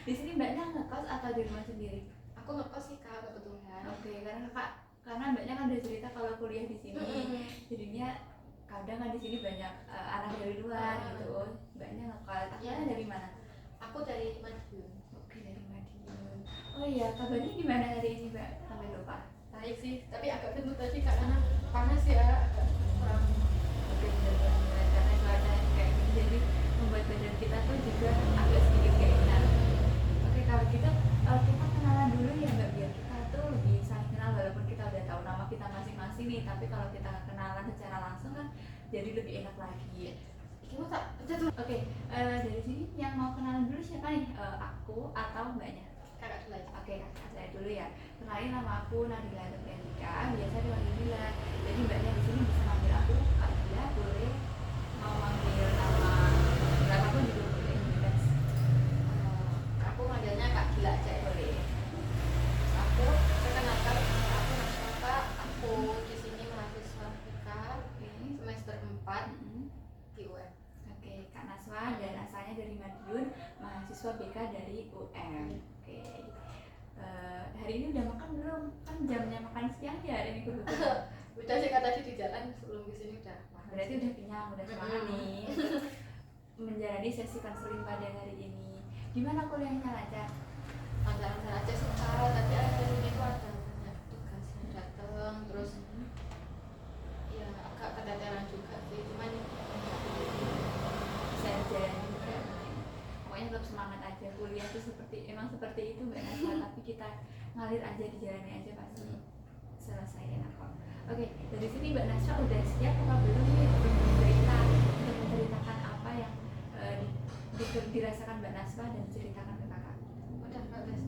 Di sini mbaknya ngekos atau di rumah sendiri? Aku ngekos sih kak kebetulan. Oke, karena mbaknya kan udah cerita kalau kuliah di sini, jadinya kadang kan di sini banyak anak dari luar gitu. Mbaknya ngekos. Asalnya dari mana? Aku dari Madiun. Oke, dari Madiun. Oh iya, kabarnya gimana hari ini mbak? Sampai lupa. Baik sih, tapi agak jenuh tadi kak karena panas ya, agak kurang. Oke, benar-benar karena cuaca kayak gini jadi membuat badan kita tuh juga agak sedikit gak enak. Oke, kalau gitu kita kenalan dulu ya mbak, biar kita tuh lebih saling kenal walaupun kita udah tahu nama kita masing-masing nih, tapi kalau kita kenalan secara langsung kan jadi lebih enak lagi. Gimana tak? Jatuh. Oke, dari sini yang mau kenalan dulu siapa nih? Aku atau mbaknya? Kakak dulu aja. Oke, kakak saya dulu ya. Kenalin, nama aku Nadila Nurdiantika, biasa dipanggil Dila. Jadi mbaknya di sini bisa manggil aku Kak Dila, boleh mau manggil nama belakangku juga boleh, bebas. Aku manggilnya Kak Gila aja ya. Boleh. Aku perkenalkan, aku Naswa Kak. Aku di sini mahasiswa FK Oke. semester 4 Mm-mm. di UM. Oke, Kak Naswa dan asalnya dari Madiun, mahasiswa BK dari UM. Oke. Hari ini udah makan belum? Kan jamnya makan siang ya hari ini kebetulan. Udah sih kak tadi di jalan sebelum kesini udah makan. Berarti udah kenyang, udah semangat nih menjalani sesi konseling pada hari ini. Gimana kuliahnya, lancar? Lancar-lancar aja sih kak, tapi ada ini tuh ada banyak tugas yang datang, terus ya agak keteteran juga sih, cuman Bisa dijalani juga. Pokoknya tetap semangat aja, kuliah tuh emang seperti itu mbak Naswa, tapi kita ngalir aja, dijalani aja pasti selesai enak kok. Oke, dari sini mbak Naswa udah siap apa belum nih untuk menceritakan apa yang dirasakan mbak Naswa dan diceritakan ke kakak? udah udah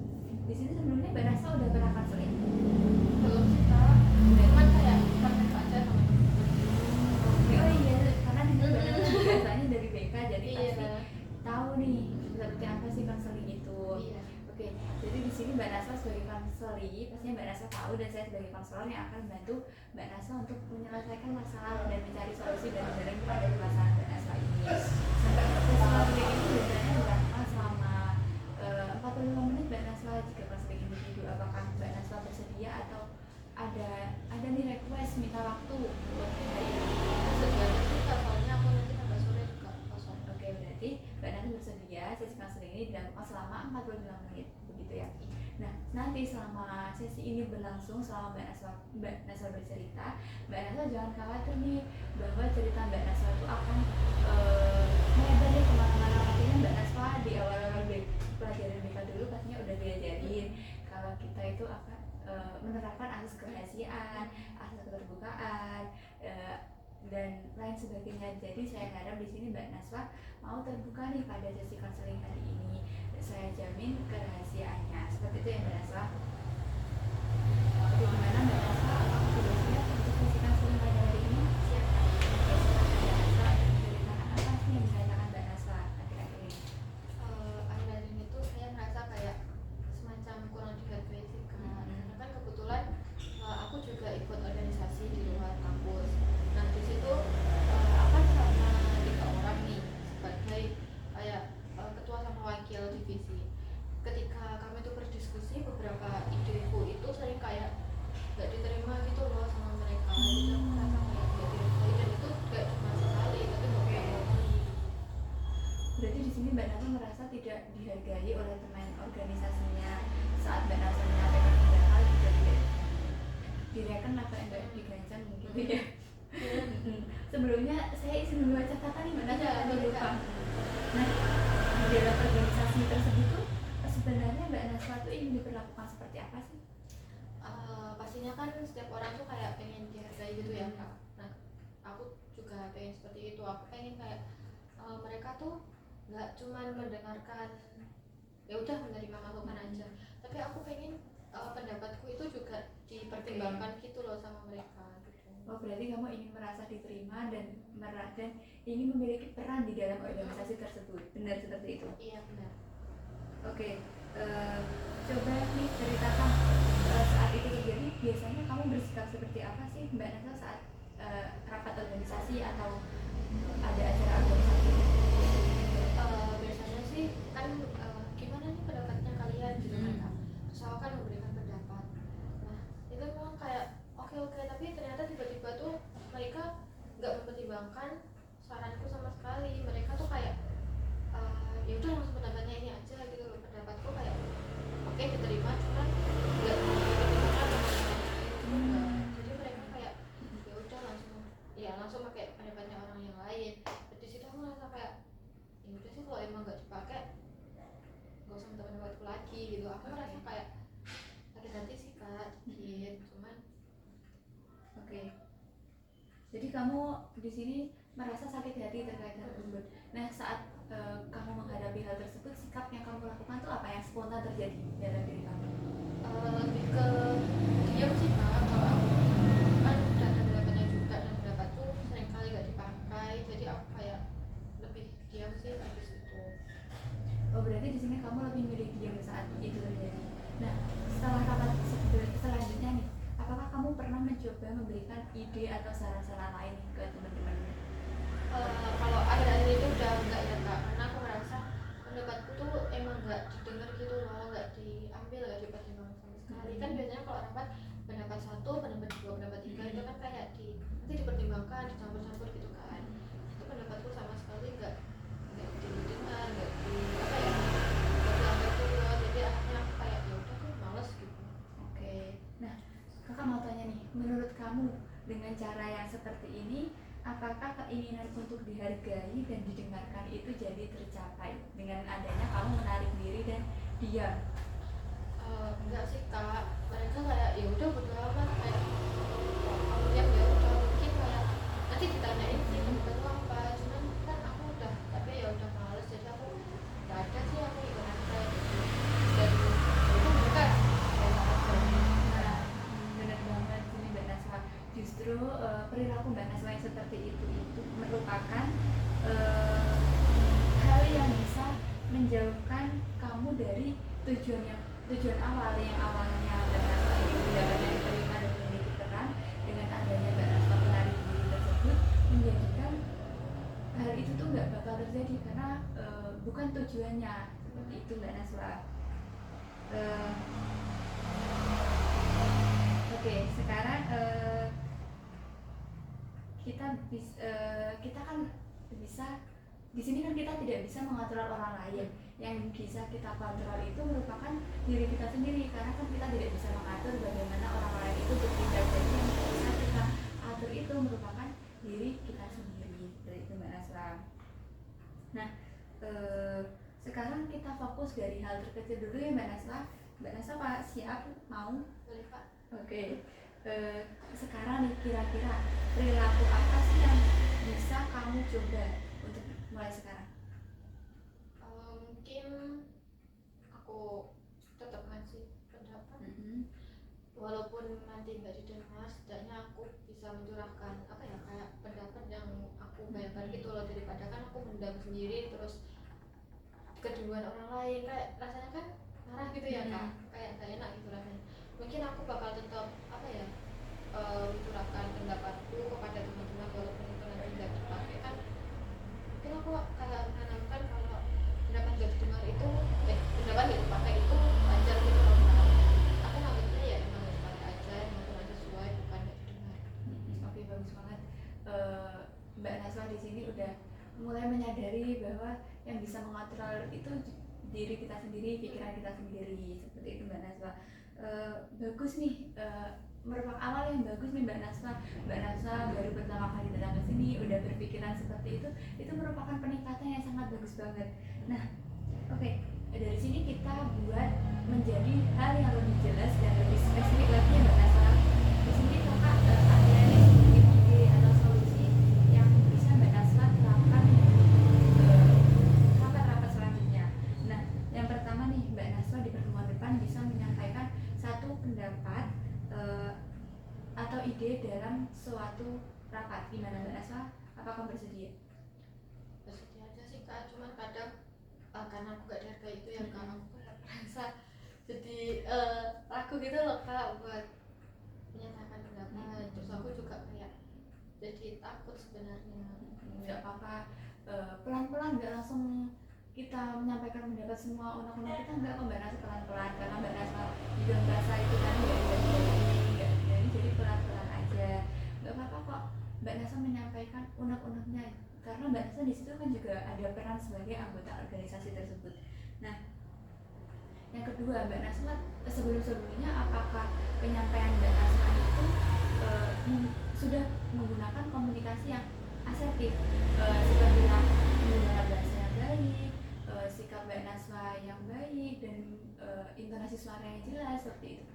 Di sini sebelumnya mbak Naswa udah pernah konseling? belum sih kak, cuman kayak praktek aja sama Oke, oh iya, karena di sini mbak Naswa biasanya dari BK, jadi iya. pasti tahu nih seperti apa sih konseling itu. Iya. Oke, jadi di sini Mbak Naswa sebagai konselor, pastinya Mbak Naswa tahu, dan saya sebagai konselor yang akan membantu Mbak Naswa untuk menyelesaikan masalah dan mencari solusi dari jalan kepada permasalahan Mbak Naswa ini. Sampai konseling ini biasanya dilakukan selama 45 menit Mbak Naswa. Jika konseling individu, apakah Mbak Naswa bersedia atau ada nih request minta waktu buat hari ini? Sebenarnya sih kak, soalnya aku nanti sampai sore juga kosong. Oke, berarti Mbak Naswa bersedia sesi konseling ini dilakukan selama 45 menit, begitu ya. Nah, nanti selama sesi ini berlangsung, selama Mbak Naswa bercerita, Mbak Naswa jangan khawatir nih bahwa cerita Mbak Naswa itu akan melebar nih kemana-mana. Artinya Mbak Naswa di awal-awal pelajaran BK dulu pastinya udah diajarin kalau kita itu akan menerapkan asas kerahasiaan, asas keterbukaan, dan lain sebagainya. Jadi saya harap di sini Mbak Naswa mau terbuka nih pada sesi konseling hari ini. Saya jamin kerahasiaannya. Seperti itu ya Mbak Naswa. Bagaimana Mbak Naswa? Apakah sudah siap untuk sesi konseling pada hari ini? Siap. Mbak Naswa, menceritakan apa sih yang dirasakan Mbak Naswa akhir-akhir ini? Akhir-akhir ini tuh saya ngerasa kayak semacam kurang dihargai sih kak. Karena kan kebetulan aku juga ikut organisasi di luar kampus. Nah di situ akan sama 3 orang nih sebagai kayak ketua sama wakil divisi. Ketika kami tuh berdiskusi, beberapa ideku itu sering kayak nggak diterima gitu loh sama mereka. Jadi aku ngerasa kayak nggak dihargai, dan itu nggak cuma sekali tapi beberapa kali. Berarti di sini Mbak Naswa merasa tidak dihargai oleh teman organisasinya saat Mbak Naswa menyampaikan pendapat, juga tidak direken apa yang Mbak digancang mungkin ya. Sebelumnya saya izin membawa catatan nih Mbak Naswa, Iya, lupa. Nah, di dalam organisasi tersebut tuh sebenarnya Mbak Naswa tuh ingin diperlakukan seperti apa sih? Pastinya kan setiap orang tuh kayak pengen dihargai gitu ya kak. Nah aku juga pengen seperti itu. Aku pengen kayak mereka tuh nggak cuman mendengarkan ya udah menerima masukan aja, tapi aku pengen pendapatku itu juga dipertimbangkan gitu loh sama mereka gitu. Oh, berarti kamu ingin merasa diterima dan ingin memiliki peran di dalam organisasi tersebut, benar seperti itu? Iya benar. Oke, coba nih ceritakan saat itu terjadi, biasanya kamu bersikap seperti apa sih Mbak Naswa saat rapat organisasi atau ada acara organisasi? Biasanya sih kan gimana nih pendapat kamu di sini merasa sakit hati terkait hal tersebut. Nah, saat kamu menghadapi hal tersebut, sikap yang kamu lakukan tuh apa yang spontan terjadi dalam diri kamu? Lebih ke diam sih kak. Kalau aku kan udah ada pendapatnya juga, dan pendapat tuh sering kali gak dipakai, jadi aku kayak lebih diam sih habis itu. Oh, berarti di sini kamu lebih milih diam saat itu terjadi. Nah, setelah rapat selanjutnya nih, apakah kamu pernah mencoba memberikan ide atau saran-saran lain ke teman-teman? Kalau akhir-akhir ini udah enggak ya kak, karena aku merasa pendapatku tuh emang nggak didengar gitu loh, nggak diambil, nggak dipertimbangkan sama sekali. Kan biasanya kalau rapat pendapat satu, pendapat dua, pendapat tiga itu kan kayak nanti dipertimbangkan, dicampur-campur gitu kan. Itu pendapatku sama sekali nggak didengar, nggak di apa ya, nggak diambil dulu. Jadi akhirnya aku kayak ya udah aku males gitu. Oke. Nah, kakak mau tanya nih, menurut kamu dengan cara yang seperti ini, apakah keinginan untuk dihargai dan didengarkan itu jadi tercapai dengan adanya kamu menarik diri dan diam? Enggak sih kak, mereka kayak ya udah bodo amat, kayak kamu diam ya udah, mungkin kayak nanti ditanyain sih pendapatmu apa, cuman kan aku udah tapi ya udah males, jadi aku nggak ada sih aku ikutan kayak gitu. Dan itu mereka kayak aja. Nah, benar banget ini Mbak Naswa. Justru perilaku Mbak Naswa yang seperti itu merupakan hal yang bisa menjauhkan kamu dari tujuan awal yang awalnya Mbak Naswa ingin pendapatnya diterima dan memiliki peran. Dengan adanya Mbak Naswa menarik diri tersebut menjadikan hal itu tuh nggak bakal terjadi karena bukan tujuannya seperti itu Mbak Naswa. Oke, sekarang kita kan bisa di sini kan kita tidak bisa mengontrol orang lain. Yang bisa kita kontrol itu merupakan diri kita sendiri, karena kan kita tidak bisa mengatur bagaimana orang lain itu bertindak. Jadi yang bisa kita atur itu merupakan diri kita sendiri. Seperti itu Mbak Nasra. Nah, sekarang kita fokus dari hal terkecil dulu ya Mbak Nasra. Mbak Nasra Pak siap mau? Boleh pak. Oke. Sekarang nih kira-kira perilaku apa sih yang bisa kamu coba untuk mulai sekarang? Mungkin aku tetap ngasih pendapat, walaupun nanti nggak didengar, setidaknya aku bisa mencurahkan apa ya, kayak pendapat yang aku bayangkan gitu loh, daripada kan aku mendam sendiri terus keduluan orang lain, kayak rasanya kan marah gitu ya kak, kayak gak enak gitu rasanya. Mungkin aku bakal tetap apa ya, mencurahkan pendapatku kepada teman-teman, walaupun itu nanti nggak dipakai kan. Mungkin aku kayak menanamkan kalau pendapat nggak didengar itu pendapat nggak dipakai itu wajar gitu loh kak. Aku nganggapnya ya emang nggak dipakai aja, emang kurang sesuai, bukan nggak didengar. Oke, bagus banget. Mbak Naswa di sini udah mulai menyadari bahwa yang bisa mengontrol itu diri kita sendiri, pikiran kita sendiri. Seperti itu Mbak Naswa. Bagus nih, merupakan awal yang bagus nih Mbak Naswa. Mbak Naswa baru pertama kali datang ke sini udah berpikiran seperti itu merupakan peningkatan yang sangat bagus banget. Nah, oke, dari sini kita buat menjadi hal yang lebih jelas dan lebih spesifik lagi ya Mbak Naswa. Di sini kakak ada ide atau solusi yang bisa Mbak Naswa terapkan rapat-rapat selanjutnya. Nah, yang pertama nih Mbak Naswa di pertemuan depan bisa menyampaikan satu pendapat atau ide dalam suatu rapat. Gimana Mbak Naswa? Apakah bersedia? Bersedia aja sih kak, cuman kadang karena aku gak dihargai itu ya kak, aku kayak merasa jadi ragu gitu loh kak buat menyatakan pendapat. Terus aku juga kayak jadi takut sebenarnya. Nggak apa-apa, pelan-pelan, nggak langsung kita menyampaikan pendapat semua unek-unek kita, nggak kok Mbak Naswa, pelan-pelan, karena Mbak Naswa juga merasa itu kan nggak dari, jadi pelan-pelan aja, nggak apa-apa kok Mbak Naswa menyampaikan unek-uneknya, karena Mbak Naswa di situ kan juga ada peran sebagai anggota organisasi tersebut. Nah, yang kedua Mbak Naswa sebelum-sebelumnya apakah penyampaian Mbak Naswa itu sudah menggunakan komunikasi yang asertif, seperti menggunakan bahasa yang baik, sikap Mbak Naswa yang baik, dan intonasi suara yang jelas seperti itu?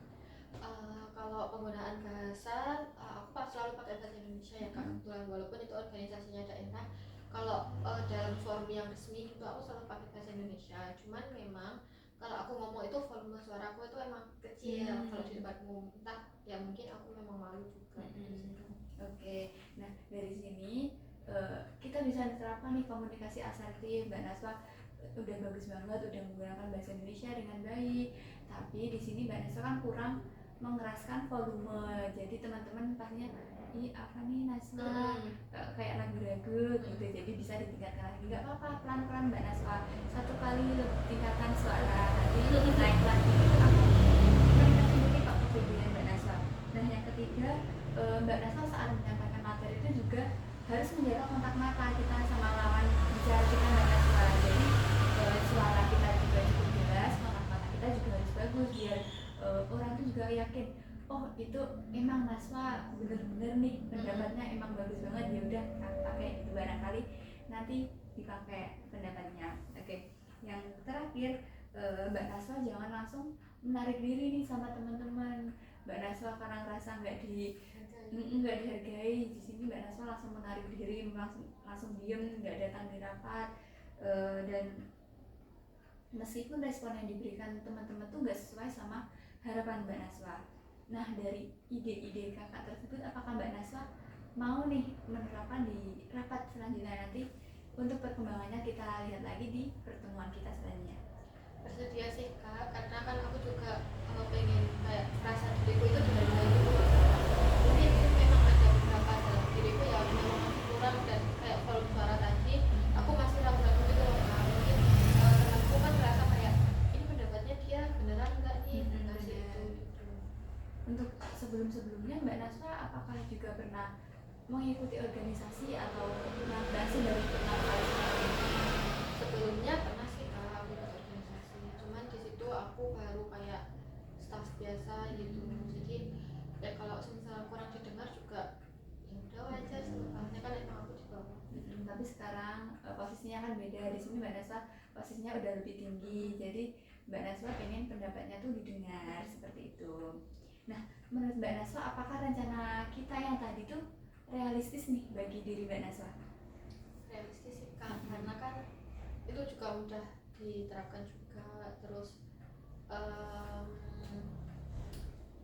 Kalau penggunaan bahasa, aku selalu pakai bahasa Indonesia ya kak. Kebetulan walaupun itu organisasinya daerah, kalau dalam forum yang resmi itu aku selalu pakai bahasa Indonesia. Cuman memang kalau aku ngomong itu volume suara aku itu emang kecil kalau di depan umum. Entah ya mungkin aku memang malu juga. Oke, nah dari sini kita bisa terapkan nih komunikasi asertif. Mbak Naswa udah bagus banget, udah menggunakan bahasa Indonesia dengan baik. Tapi di sini Mbak Naswa kan kurang mengeraskan volume. Jadi teman-teman pastinya, ih apa nih Naswa, kayak ragu-ragu gitu. Jadi bisa ditingkatkan lagi. Nggak apa-apa, pelan-pelan Mbak Naswa. Satu kali tingkatkan suara, nanti naik lagi. Mereka sendiri kok kepedulian Mbak Naswa. Nah yang ketiga, Mbak Naswa saat menyampaikan materi itu juga harus menjaga kontak mata kita sama lawan bicara kita Mbak Naswa. Jadi suara kita juga cukup jelas, kontak mata kita juga harus bagus biar orang itu juga yakin, oh itu emang Naswa bener-bener nih pendapatnya emang bagus banget, ya udah aku pakai itu, barangkali nanti dipakai pendapatnya. Oke, yang terakhir, Mbak Naswa jangan langsung menarik diri nih sama teman-teman. Mbak Naswa karena ngerasa nggak dihargai di sini, Mbak Naswa langsung menarik diri, langsung diem, nggak datang di rapat, dan meskipun respon yang diberikan teman-teman tuh nggak sesuai sama harapan Mbak Naswa. Nah dari ide-ide kakak tersebut, apakah Mbak Naswa mau nih menerapkan di rapat selanjutnya nanti? Untuk perkembangannya kita lihat lagi di pertemuan kita selanjutnya. Bersedia sih kak, karena kan aku juga pengen kayak rasa diriku itu dihargai gitu. Mungkin memang ada beberapa dalam diriku yang memang masih kurang, dan kayak volume suara tadi aku masih ragu-ragu gitu loh kak. Mungkin temanku kan merasa kayak ini pendapatnya dia beneran enggak nih, ngasih itu gitu. Untuk sebelum-sebelumnya Mbak Naswa apakah juga pernah mengikuti organisasi atau organisasi dari pertama kali? Sebelumnya pernah sih kak aku ikut organisasi, cuman di situ aku baru kayak staff biasa gitu. Jadi ya kalau misalnya kurang didengar juga ya udah wajar soalnya kan emang aku di bawah. Tapi sekarang posisinya kan beda. Di sini Mbak Naswa posisinya udah lebih tinggi, jadi Mbak Naswa pengen pendapatnya tuh didengar seperti itu. Nah menurut Mbak Naswa apakah rencana kita yang tadi tuh realistis nih bagi diri Mbak Naswa? Realistis sih kak, karena kan itu juga udah diterapkan juga, terus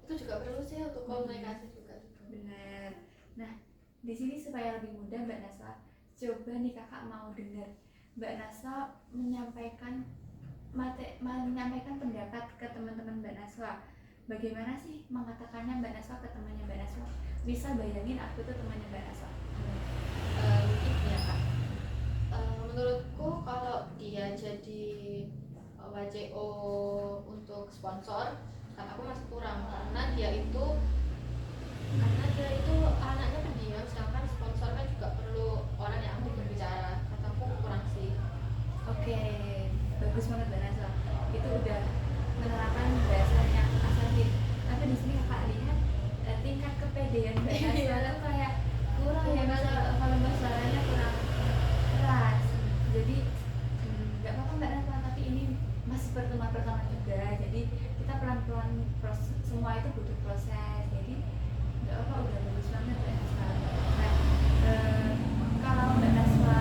itu juga perlu sih untuk komunikasi juga gitu. Benar. Nah di sini supaya lebih mudah Mbak Naswa, coba nih kakak mau dengar Mbak Naswa menyampaikan pendapat ke teman-teman Mbak Naswa. Bagaimana sih mengatakannya Mbak Naswa ke temannya Mbak Naswa? Bisa bayangin aku tuh temannya Mbak Naswa. Mungkin ya kak, menurutku kalau dia jadi WCO untuk sponsor, kan aku masih kurang, karena dia itu anaknya pendiam, sedangkan sponsor kan juga perlu orang yang aktif berbicara. Kataku kurang sih. Oke, bagus banget Mbak Naswa. Itu udah menerapkan bahasanya asertif. Tapi di sini kakak lihat tingkat kepedean Mbak Naswa tuh kayak kurang ya, kalau suaranya kurang keras. Jadi nggak apa-apa Mbak Naswa, tapi ini masih pertemuan pertama juga. Jadi kita pelan-pelan, semua itu butuh proses. Jadi nggak apa, udah bagus banget Mbak Naswa. Nah, kalau Mbak Naswa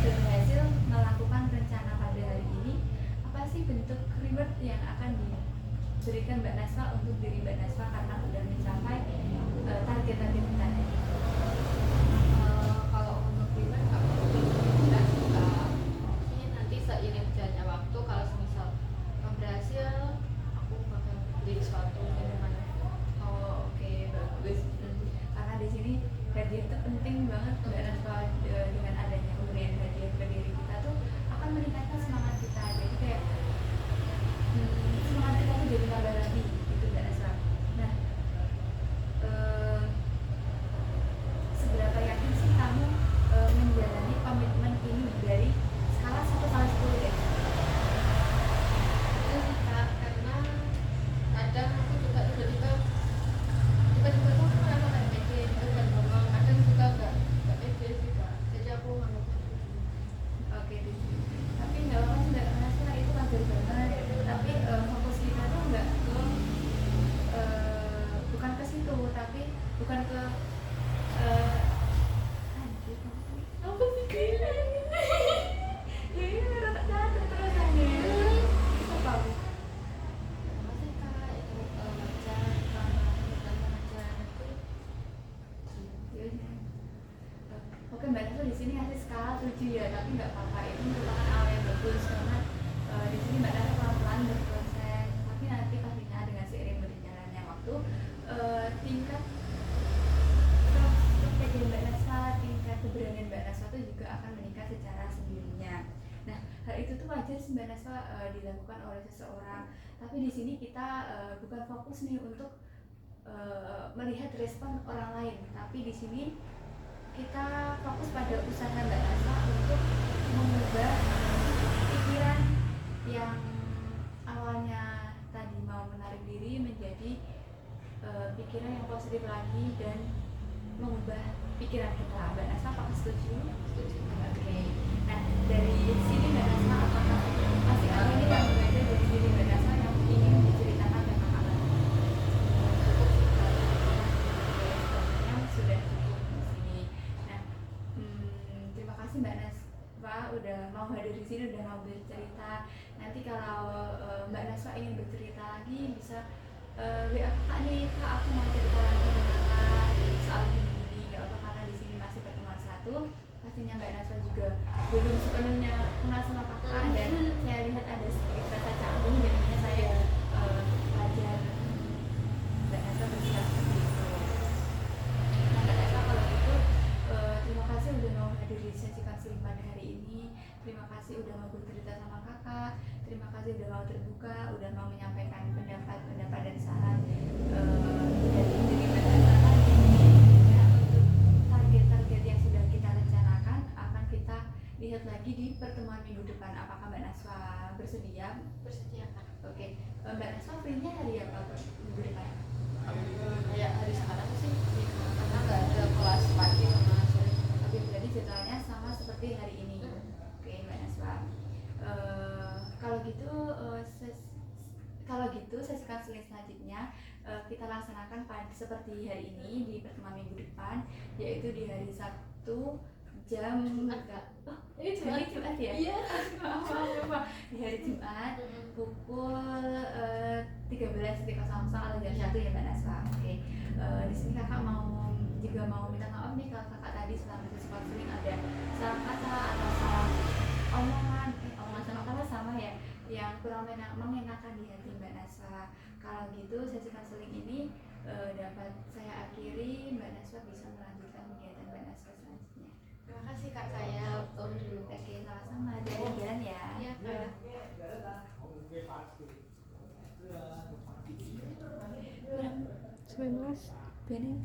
berhasil melakukan rencana pada hari ini, apa sih bentuk reward yang akan diberikan Mbak Naswa untuk diri Mbak Naswa karena sudah mencapai target-target kita? Kalau untuk reward aku tidak suka. Mungkin nanti seiring berjalannya waktu, kalau semisal berhasil, aku bakal beli suatu minuman. Oh oke, bagus. Karena di sini hadiah itu penting banget Mbak Naswa. Dengan adanya pemberian hadiah ke diri kita tuh akan meningkatkan semangat kita. Jadi kayak semangat kita tuh jadi tambah lagi gitu Mbak Naswa. Nah dia, tapi nggak apa-apa, itu merupakan awal yang bagus karena di sini Mbak Nara pelan-pelan berproses, tapi nanti pastinya dengan seiring berjalannya waktu tingkat strategi Mbak Nasa, tingkat keberanian Mbak Nasa itu juga akan meningkat secara sendirinya. Nah, hal itu tuh wajar sih Mbak Nasa dilakukan oleh seseorang, tapi di sini kita bukan fokus nih untuk melihat respon orang lain, tapi di sini kita fokus pada usaha Mbak Nasa untuk mengubah pikiran yang awalnya tadi mau menarik diri menjadi pikiran yang positif lagi dan mengubah pikiran kita. Mbak Nasa apakah setuju? Setuju. Oke. Nah, dari sini Mbak Nasa apakah masih ada ini yang berbeda dari diri Mbak Nasa yang ingin diceritakan ke kakak? Sepertinya sudah cukup di sini. Nah, terima kasih Mbak Naswa udah mau hadir di sini, udah mau bercerita. Nanti kalau Mbak Naswa ingin bercerita lagi bisa WA kakak nih, kak aku mau cerita lagi ke kakak soal gini-gini, gak apa karena di sini masih pertemuan satu. Pastinya Mbak Naswa juga belum sepenuhnya kenal sama kakak dan saya lihat ada sedikit rasa canggung, jadinya saya belajar Mbak Naswa bercerita seperti itu. Nah, Mbak Naswa kalau gitu terima kasih udah mau hadir di sesi konseling pada hari ini. Terima kasih udah mau bercerita sama kakak. Terima kasih udah mau terbuka, udah mau menyampaikan pendapat dan saran dari Mbak Naswa tadi. Nah, untuk target-target yang sudah kita rencanakan akan kita lihat lagi di pertemuan minggu depan. Apakah Mbak Naswa bersedia? Bersedia Kak. Oke. Mbak Naswa free-nya hari apa minggu depan? Kayak hari sekarang sih karena nggak ada kelas pagi sama sore. Oke, berarti jadwalnya sama seperti hari ini. Oke, Mbak Naswa. Kalau gitu sesi konseling selanjutnya kita laksanakan seperti hari ini di pertemuan minggu depan, yaitu di hari Sabtu jam ini Jumat ya? Iya. Maaf. Di hari Jumat pukul 13.00 atau jam 1 ya Mbak Naswa. Oke. Di sini kakak juga mau minta maaf nih kalau kakak tadi selama sesi konseling ada salah kata atau salah omongan sama kata sama ya yang kurang mengenakan di hati Mbak Naswa. Kalau gitu sesi konseling ini dapat saya akhiri. Mbak Naswa bisa melanjutkan kegiatan Mbak Naswa selanjutnya. Terima kasih Kak, saya turun dulu. Oke, sama-sama, jalan-jalan ya. Iya Kak. 19. Bening.